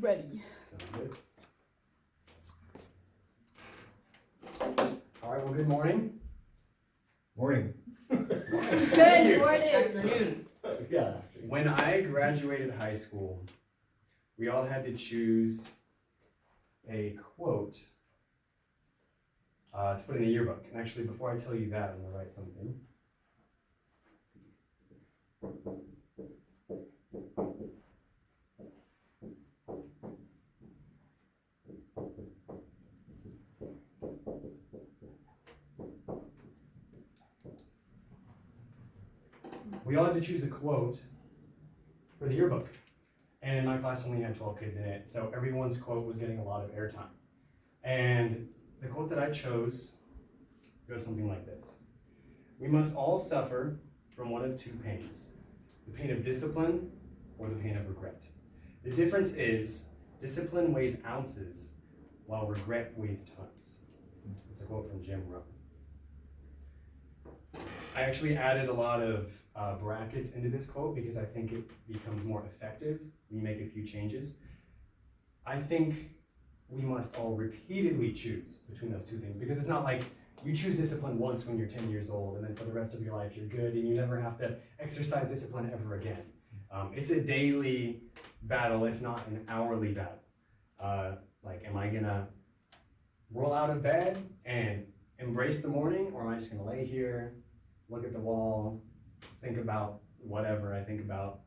Ready. Sounds good. All right, well, good morning. Morning. Good morning. Afternoon. Yeah. When I graduated high school, we all had to choose a quote to put in the yearbook. And actually, before I tell you that, I'm going to write something. We all had to choose a quote for the yearbook. And my class only had 12 kids in it, so everyone's quote was getting a lot of airtime. And the quote that I chose goes something like this. We must all suffer from one of two pains, the pain of discipline or the pain of regret. The difference is discipline weighs ounces while regret weighs tons. It's a quote from Jim Rohn. I actually added a lot of brackets into this quote because I think it becomes more effective when you make a few changes. I think we must all repeatedly choose between those two things, because it's not like you choose discipline once when you're 10 years old and then for the rest of your life you're good and you never have to exercise discipline ever again. It's a daily battle, if not an hourly battle. Am I gonna roll out of bed and embrace the morning, or am I just gonna lay here, look at the wall, think about whatever I think about?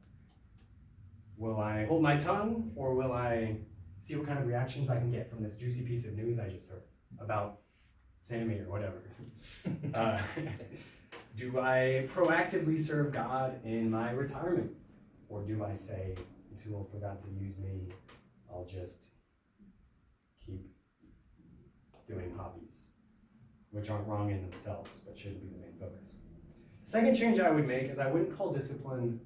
Will I hold my tongue, or will I see what kind of reactions I can get from this juicy piece of news I just heard about Sammy or whatever? Do I proactively serve God in my retirement? Or do I say, the tool forgot to use me, I'll just keep doing hobbies, which aren't wrong in themselves, but shouldn't be the main focus. The second change I would make is I wouldn't call discipline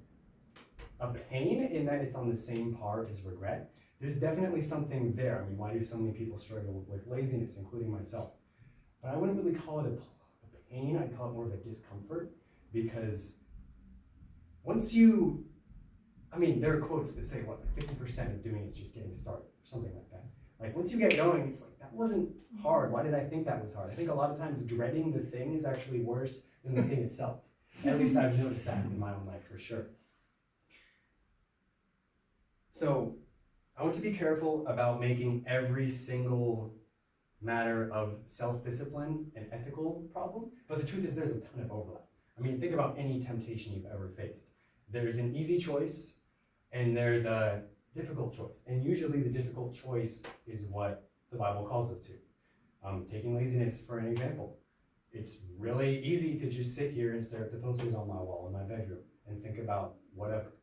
a pain in that it's on the same par as regret. There's definitely something there. I mean, why do so many people struggle with laziness, including myself? But I wouldn't really call it a pain, I'd call it more of a discomfort, because once you, there are quotes that say, 50% of doing is just getting started, or something like that. Like, once you get going, it's like, that wasn't hard. Why did I think that was hard? I think a lot of times dreading the thing is actually worse than the thing itself. At least I've noticed that in my own life, for sure. So, I want to be careful about making every single matter of self-discipline an ethical problem, but the truth is there's a ton of overlap. Think about any temptation you've ever faced. There's an easy choice, and there's a difficult choice. And usually the difficult choice is what the Bible calls us to. Taking laziness for an example. It's really easy to just sit here and stare at the posters on my wall in my bedroom and think about whatever.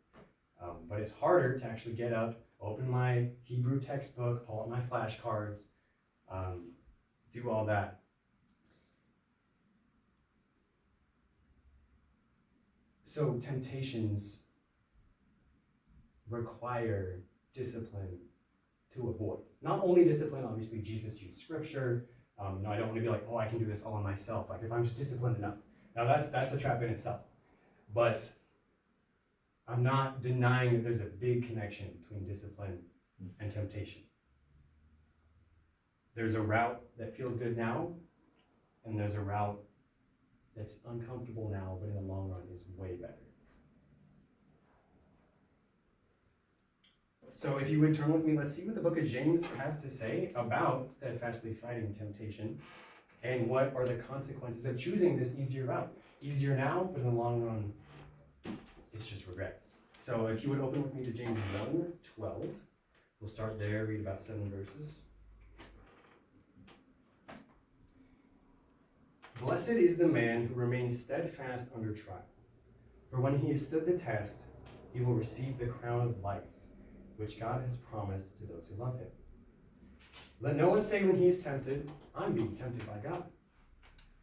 But it's harder to actually get up, open my Hebrew textbook, pull out my flashcards, do all that. So temptations require discipline to avoid. Not only discipline, obviously Jesus used scripture. I don't want to be like, I can do this all on myself. Like, if I'm just disciplined enough. Now that's a trap in itself. But I'm not denying that there's a big connection between discipline and temptation. There's a route that feels good now, and there's a route that's uncomfortable now, but in the long run is way better. So if you would turn with me, let's see what the book of James has to say about steadfastly fighting temptation, and what are the consequences of choosing this easier route. Easier now, but in the long run, it's just regret. So if you would open with me to James 1:12, we'll start there, read about 7 verses. Blessed is the man who remains steadfast under trial, for when he has stood the test, he will receive the crown of life, which God has promised to those who love him. Let no one say when he is tempted, I'm being tempted by God.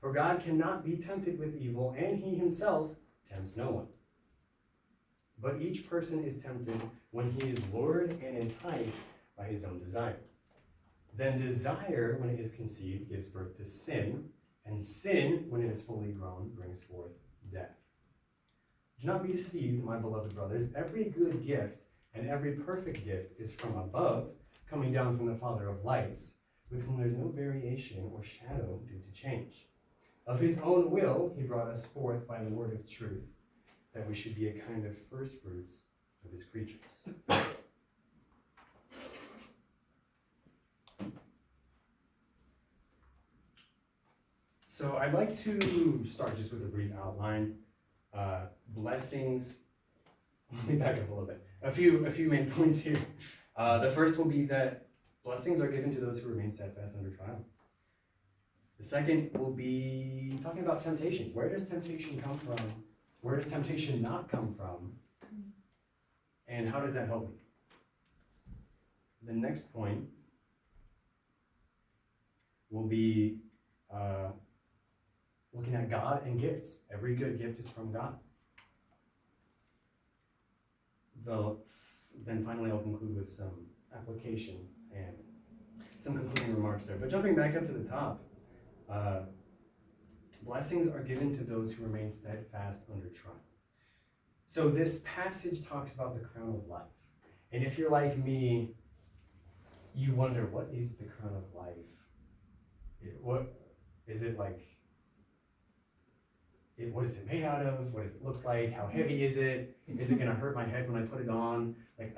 For God cannot be tempted with evil, and he himself tempts no one. But each person is tempted when he is lured and enticed by his own desire. Then desire, when it is conceived, gives birth to sin, and sin, when it is fully grown, brings forth death. Do not be deceived, my beloved brothers. Every good gift And every perfect gift is from above, coming down from the Father of lights, with whom there's no variation or shadow due to change. Of his own will, he brought us forth by the word of truth, that we should be a kind of first fruits of his creatures. So I'd like to start just with a brief outline. Blessings. Let me back up a little bit. A few main points here. The first will be that blessings are given to those who remain steadfast under trial. The second will be talking about temptation. Where does temptation come from? Where does temptation not come from? And how does that help me? The next point will be looking at God and gifts. Every good gift is from God. Then finally I'll conclude with some application and some concluding remarks there. But jumping back up to the top, blessings are given to those who remain steadfast under trial. So this passage talks about the crown of life. And if you're like me, you wonder, what is the crown of life? What is it like? What is it made out of? What does it look like? How heavy is it? Is it going to hurt my head when I put it on?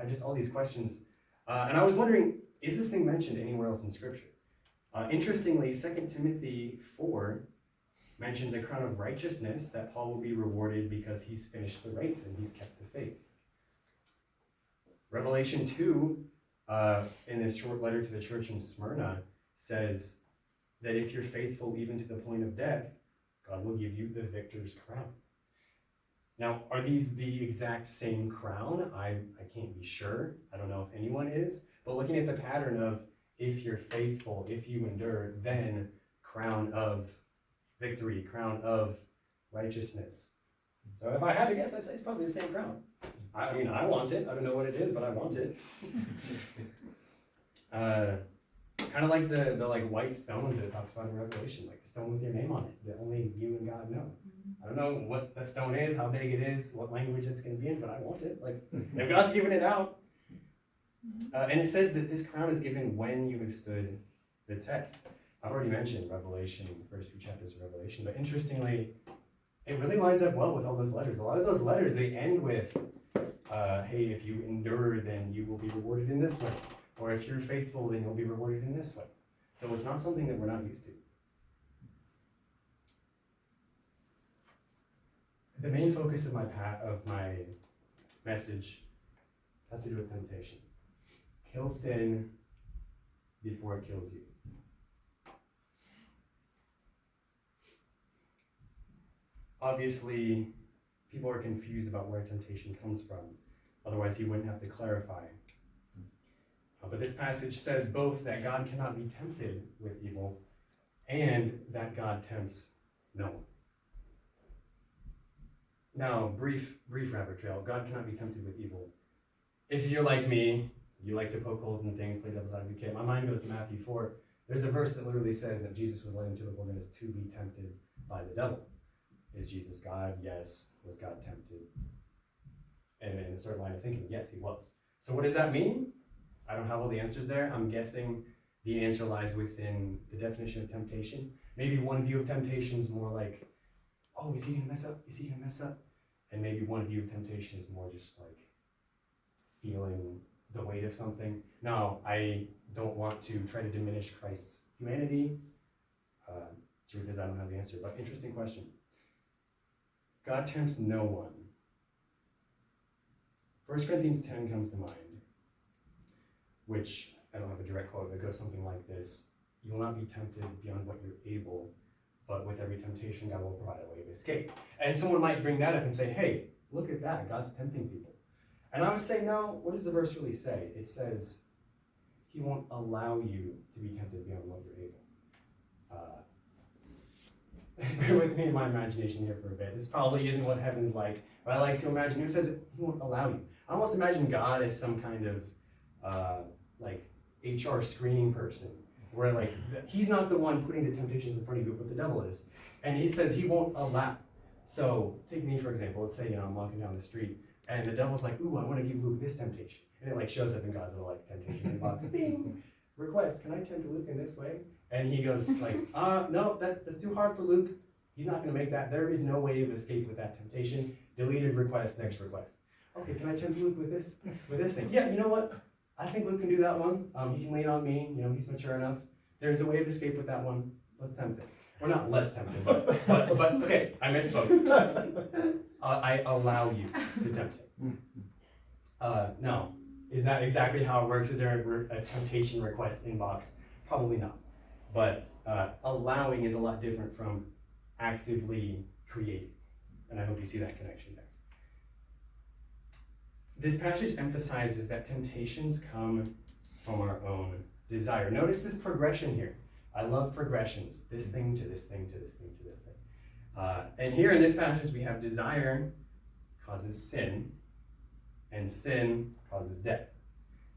Just all these questions. And I was wondering, is this thing mentioned anywhere else in Scripture? Interestingly, 2 Timothy 4 mentions a crown of righteousness that Paul will be rewarded because he's finished the race and he's kept the faith. Revelation 2, in this short letter to the church in Smyrna, says that if you're faithful even to the point of death, God will give you the victor's crown. Now, are these the exact same crown? I can't be sure. I don't know if anyone is. But looking at the pattern of if you're faithful, if you endure, then crown of victory, crown of righteousness. So if I had to guess, I'd say it's probably the same crown. I mean, I want it. I don't know what it is, but I want it. Kind of like the white stones that it talks about in Revelation, like the stone with your name on it, that only you and God know. I don't know what that stone is, how big it is, what language it's going to be in, but I want it. If God's giving it out. And it says that this crown is given when you have stood the test. I've already mentioned Revelation, the first few chapters of Revelation, but interestingly, it really lines up well with all those letters. A lot of those letters, they end with, hey, if you endure, then you will be rewarded in this way. Or if you're faithful, then you'll be rewarded in this way. So it's not something that we're not used to. The main focus of my message has to do with temptation. Kill sin before it kills you. Obviously, people are confused about where temptation comes from. Otherwise, he wouldn't have to clarify. But this passage says both that God cannot be tempted with evil and that God tempts no one. Now, brief rabbit trail. God cannot be tempted with evil. If you're like me, you like to poke holes in things, play devil's advocate. My mind goes to Matthew 4. There's a verse that literally says that Jesus was led into the wilderness to be tempted by the devil. Is Jesus God? Yes. Was God tempted? And in a certain line of thinking, yes, he was. So what does that mean? I don't have all the answers there. I'm guessing the answer lies within the definition of temptation. Maybe one view of temptation is more like, oh, is he going to mess up? Is he going to mess up? And maybe one view of temptation is more just like feeling the weight of something. No, I don't want to try to diminish Christ's humanity. Truth is, I don't have the answer, but interesting question. God tempts no one. 1 Corinthians 10 comes to mind, which I don't have a direct quote, but it goes something like this. You will not be tempted beyond what you're able, but with every temptation, God will provide a way of escape. And someone might bring that up and say, hey, look at that, God's tempting people. And I would say, no, what does the verse really say? It says, he won't allow you to be tempted beyond what you're able. Bear with me in my imagination here for a bit. This probably isn't what heaven's like, but I like to imagine, it says he won't allow you. I almost imagine God as some kind of HR screening person, where he's not the one putting the temptations in front of you, but the devil is. And he says he won't allow. So take me, for example. Let's say, I'm walking down the street, and the devil's like, ooh, I want to give Luke this temptation. And it like shows up in God's little like temptation inbox. Bing! Request, can I tempt Luke in this way? And he goes like, no, that's too hard for Luke. He's not gonna make that. There is no way of escape with that temptation. Deleted request, next request. Okay, can I tempt Luke with this thing? Yeah, you know what? I think Luke can do that one. He can lean on me, he's mature enough. There's a way of escape with that one. Let's tempt him. Or not let's tempt him, but okay, I misspoke. I allow you to tempt him. No. Is that exactly how it works? Is there a temptation request inbox? Probably not. But allowing is a lot different from actively creating. And I hope you see that connection there. This passage emphasizes that temptations come from our own desire. Notice this progression here. I love progressions. This thing to this thing to this thing to this thing. And here in this passage we have desire causes sin, and sin causes death.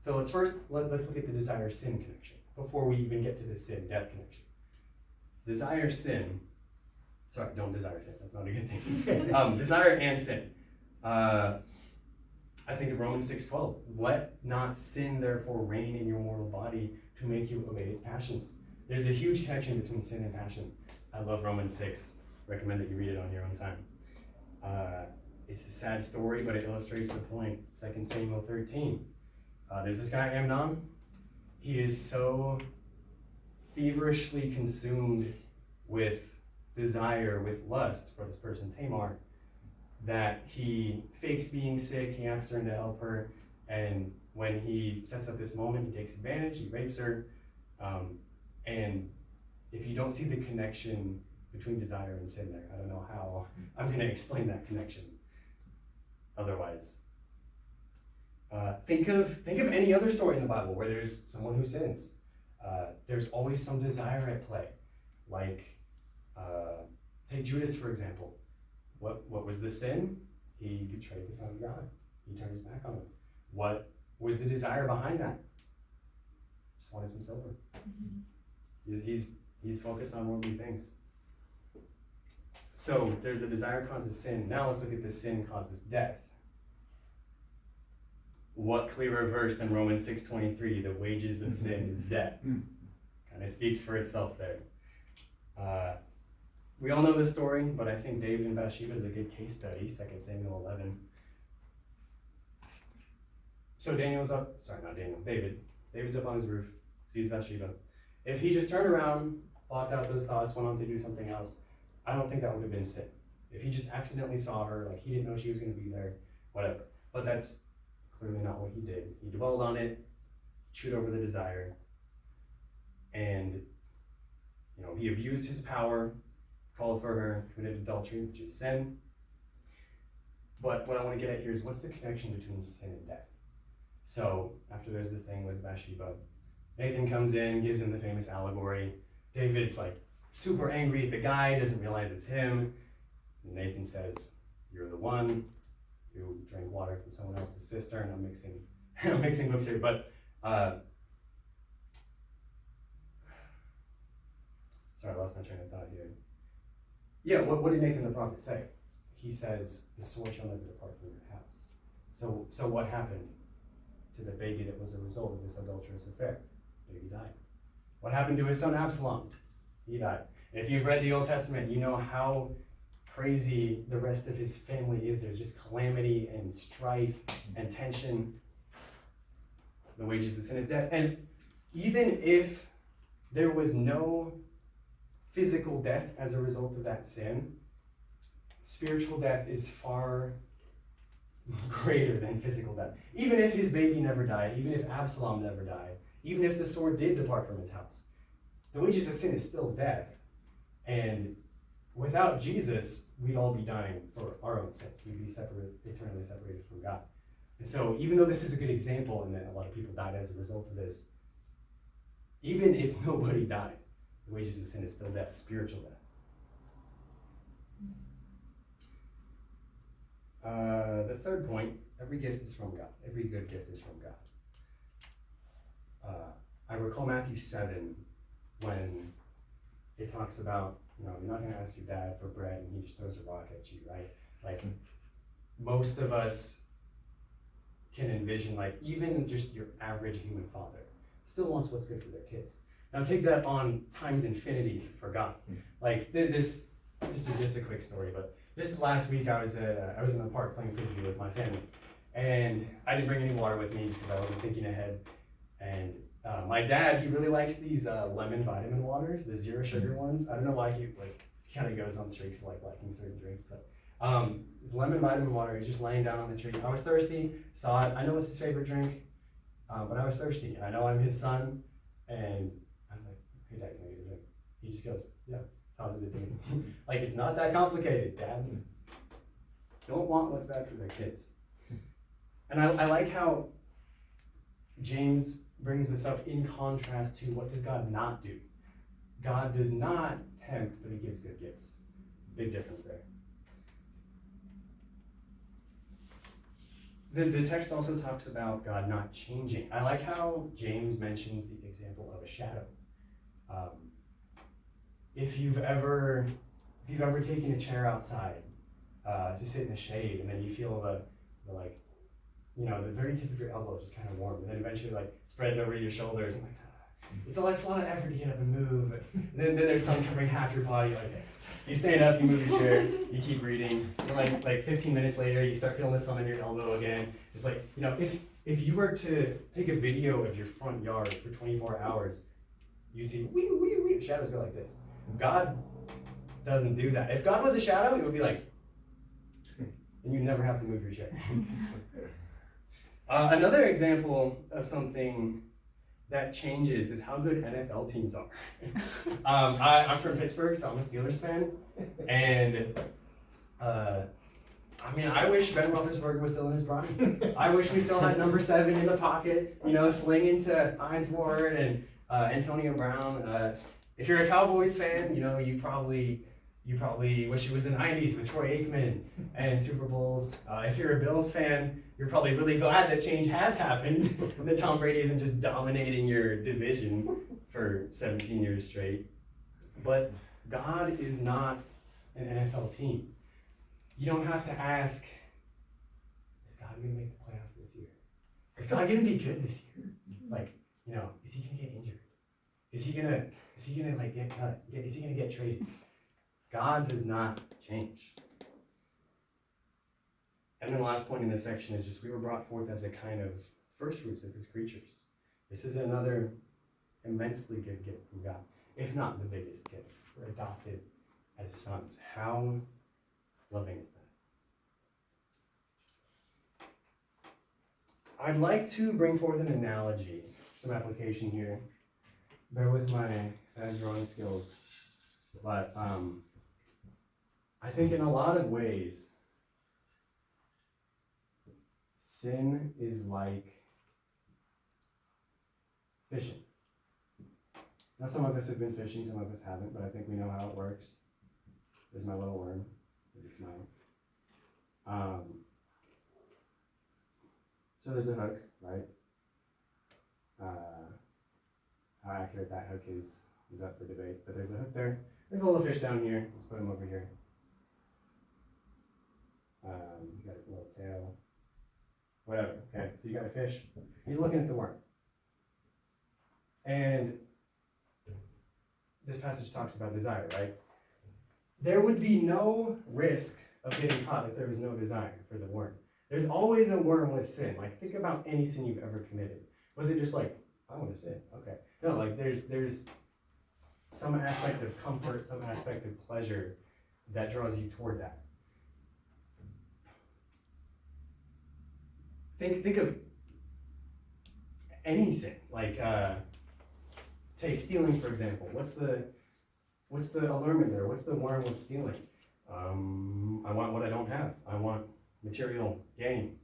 So let's look at the desire-sin connection before we even get to the sin-death connection. Don't desire sin, that's not a good thing. Desire and sin. I think of Romans 6:12. Let not sin therefore reign in your mortal body to make you obey its passions. There's a huge connection between sin and passion. I love Romans 6. Recommend that you read it on your own time. It's a sad story, but it illustrates the point. 2 Samuel 13. There's this guy, Amnon. He is so feverishly consumed with desire, with lust for this person, Tamar, that he fakes being sick. He asks her to help her. And when he sets up this moment, he takes advantage, he rapes her. And if you don't see the connection between desire and sin there, I don't know how I'm going to explain that connection otherwise. Think of any other story in the Bible where there's someone who sins. There's always some desire at play. Like, take Judas, for example. What was the sin? He betrayed the Son of God. He turned his back on him. What was the desire behind that? Just wanted some silver. He's focused on worldly things. So there's the desire causes sin. Now let's look at the sin causes death. What clearer verse than Romans 6:23? The wages of sin is death. Kind of speaks for itself there. We all know this story, but I think David and Bathsheba is a good case study. 2 Samuel 11. So David's up on his roof, sees Bathsheba. If he just turned around, blocked out those thoughts, went on to do something else, I don't think that would have been sin. If he just accidentally saw her, like he didn't know she was going to be there, whatever. But that's clearly not what he did. He dwelled on it, chewed over the desire, and he abused his power, called for her, committed adultery, which is sin. But what I want to get at here is what's the connection between sin and death? So after there's this thing with Bathsheba, Nathan comes in, gives him the famous allegory. David's like super angry at the guy, doesn't realize it's him. And Nathan says, "You're the one who drank water from someone else's cistern." I'm mixing books here, but sorry, I lost my train of thought here. Yeah, what did Nathan the prophet say? He says, "The sword shall never depart from your house." So what happened to the baby that was a result of this adulterous affair? Baby died. What happened to his son Absalom? He died. And if you've read the Old Testament, you know how crazy the rest of his family is. There's just calamity and strife and tension. The wages of sin is death. And even if there was no physical death as a result of that sin, spiritual death is far greater than physical death. Even if his baby never died, even if Absalom never died, even if the sword did depart from his house, the wages of sin is still death. And without Jesus, we'd all be dying for our own sins. We'd be eternally separated from God. And so even though this is a good example and that a lot of people died as a result of this, even if nobody died, the wages of sin is still death, spiritual death. The third point, every gift is from God. Every good gift is from God. I recall Matthew 7 when it talks about, you're not going to ask your dad for bread and he just throws a rock at you, right? Like, most of us can envision, like, even just your average human father still wants what's good for their kids. Now take that on times infinity for God. Like this, just a quick story, but this last week I was in the park playing frisbee with my family, and I didn't bring any water with me just because I wasn't thinking ahead. And my dad, he really likes these lemon vitamin waters, the zero sugar ones. I don't know why he kind of goes on streaks of like liking certain drinks, but this lemon vitamin water, he's just laying down on the tree. I was thirsty, saw it. I know it's his favorite drink, but I was thirsty, and I know I'm his son, and I was like, "Hey, Dad, can I get a drink?" He just goes, "Yeah," tosses it to me. Like, it's not that complicated. Dads don't want what's bad for their kids. And I like how James brings this up in contrast to what does God not do. God does not tempt, but he gives good gifts. Big difference there. The text also talks about God not changing. I like how James mentions the example of a shadow. If you've ever taken a chair outside to sit in the shade, and then you feel the the very tip of your elbow just kind of warm, and then eventually spreads over your shoulders, and it's a lot of effort to get up and move. And then there's sun covering half your body. Okay, so you stand up, you move your chair, you keep reading. And like 15 minutes later, you start feeling the sun in your elbow again. It's like, if you were to take a video of your front yard for 24 hours, you'd see the shadows go like this. God doesn't do that. If God was a shadow, it would be like, and you'd never have to move your chair. Another example of something that changes is how good NFL teams are. I'm from Pittsburgh, so I'm a Steelers fan, and I wish Ben Roethlisberger was still in his prime. I wish we still had number 7 in the pocket, slinging to Hines Ward and Antonio Brown. If you're a Cowboys fan, you probably wish it was the 90s with Troy Aikman and Super Bowls. If you're a Bills fan, you're probably really glad that change has happened, that Tom Brady isn't just dominating your division for 17 years straight. But God is not an NFL team. You don't have to ask, is God going to make the playoffs this year? Is God going to be good this year? Is he going to get injured? Is he gonna get cut? Is he gonna get traded? God does not change. And then the last point in this section is just we were brought forth as a kind of first fruits of his creatures. This is another immensely good gift from God, if not the biggest gift. We're adopted as sons. How loving is that? I'd like to bring forth an analogy, some application here. Bear with my drawing skills, but I think in a lot of ways, sin is like fishing. Now, some of us have been fishing, some of us haven't, but I think we know how it works. There's my little worm. There's a smile. So there's a hook, right? How accurate that hook is up for debate, but there's a hook there. There's a little fish down here. Let's put him over here. You got a little tail. Whatever. Okay, so you got a fish. He's looking at the worm. And this passage talks about desire, right? There would be no risk of getting caught if there was no desire for the worm. There's always a worm with sin. Think about any sin you've ever committed. Was it just I want to sin? Okay. No, there's some aspect of comfort, some aspect of pleasure that draws you toward that. Think of any sin. Take stealing, for example. What's the allurement there? What's the worm with stealing? I want what I don't have. I want material gain.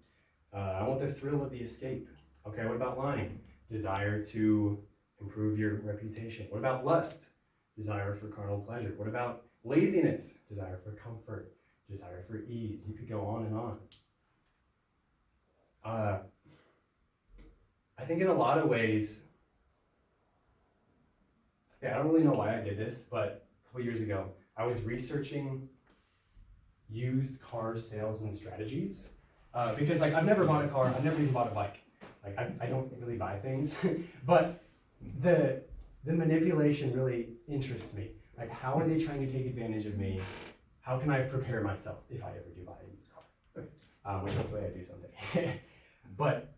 I want the thrill of the escape. Okay, what about lying? Desire to improve your reputation. What about lust? Desire for carnal pleasure. What about laziness? Desire for comfort. Desire for ease. You could go on and on. I think in a lot of ways, I don't really know why I did this, but a couple years ago, I was researching used car salesman strategies Because like I've never bought a car, I've never even bought a bike. Like I don't really buy things, but the manipulation really interests me. Like how are they trying to take advantage of me? How can I prepare myself if I ever do buy a used car? Which hopefully I do someday. But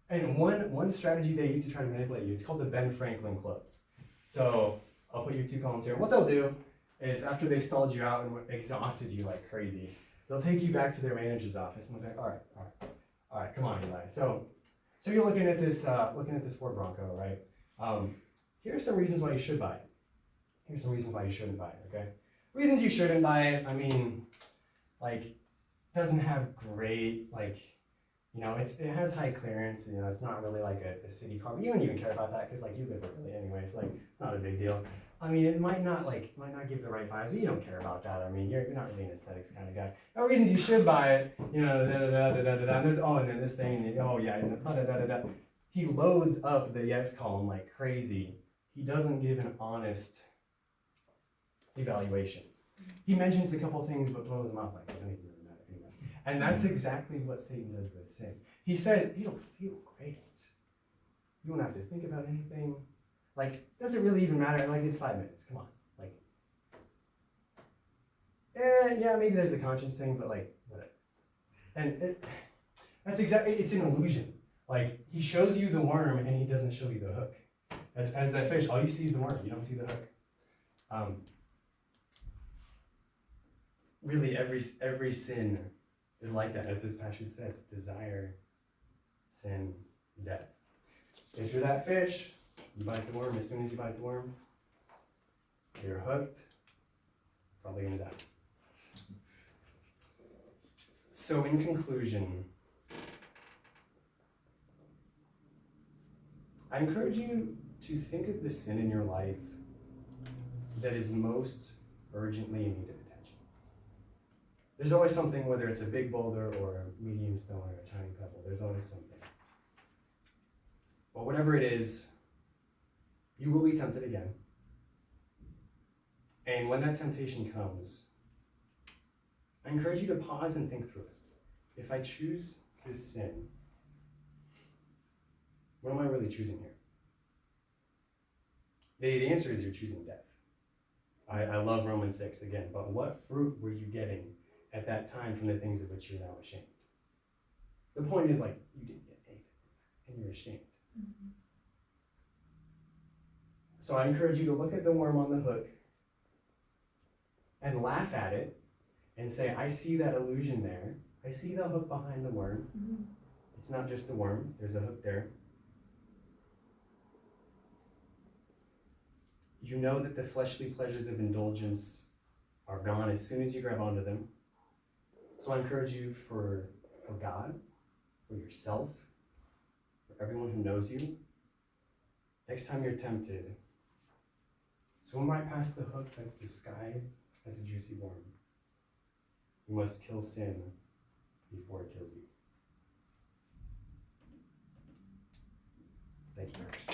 and one strategy they use to try to manipulate you is called the Ben Franklin close. So I'll put your two columns here. What they'll do is after they've stalled you out and exhausted you like crazy, they'll take you back to their manager's office and they'll be like, all right, come on, Eli. So you're looking at this Ford Bronco, right? Here are some reasons why you should buy it. Here's some reasons why you shouldn't buy it, okay? Reasons you shouldn't buy it, I mean, like, doesn't have great, like, you know, it has high clearance, you know, it's not really like a city car, but you don't even care about that because, like, you live there really anyways, like, it's not a big deal. I mean, it might not give the right vibes, but you don't care about that. I mean, you're not really an aesthetics kind of guy. No reasons you should buy it, you know, and there's, and then this thing, and and He loads up the yes column like crazy. He doesn't give an honest evaluation. He mentions a couple things, but blows them off like it doesn't even really matter anyway. And that's exactly what Satan does with sin. He says, you don't feel great. You don't have to think about anything. Like, does it really even matter? Like, it's 5 minutes. Come on. Like, yeah, maybe there's a conscience thing, but like, whatever. And it's an illusion. Like, he shows you the worm and he doesn't show you the hook. As that fish, all you see is the worm. You don't see the hook. Really, every sin is like that, as this passage says: desire, sin, death. If you're that fish, you bite the worm. As soon as you bite the worm, you're hooked. Probably gonna die. So, in conclusion, I encourage you to think of the sin in your life that is most urgently in need of attention. There's always something, whether it's a big boulder or a medium stone or a tiny pebble, there's always something. But whatever it is, you will be tempted again. And when that temptation comes, I encourage you to pause and think through it. If I choose this sin, what am I really choosing here? The answer is you're choosing death. I love Romans 6 again, but what fruit were you getting at that time from the things of which you're now ashamed? The point is, like, you didn't get anything, and you're ashamed. Mm-hmm. So I encourage you to look at the worm on the hook and laugh at it and say, I see that illusion there. I see the hook behind the worm. Mm-hmm. It's not just a worm, there's a hook there. You know that the fleshly pleasures of indulgence are gone as soon as you grab onto them. So I encourage you for God, for yourself, for everyone who knows you, next time you're tempted, swim right past the hook that's disguised as a juicy worm. You must kill sin before it kills you. Thank you.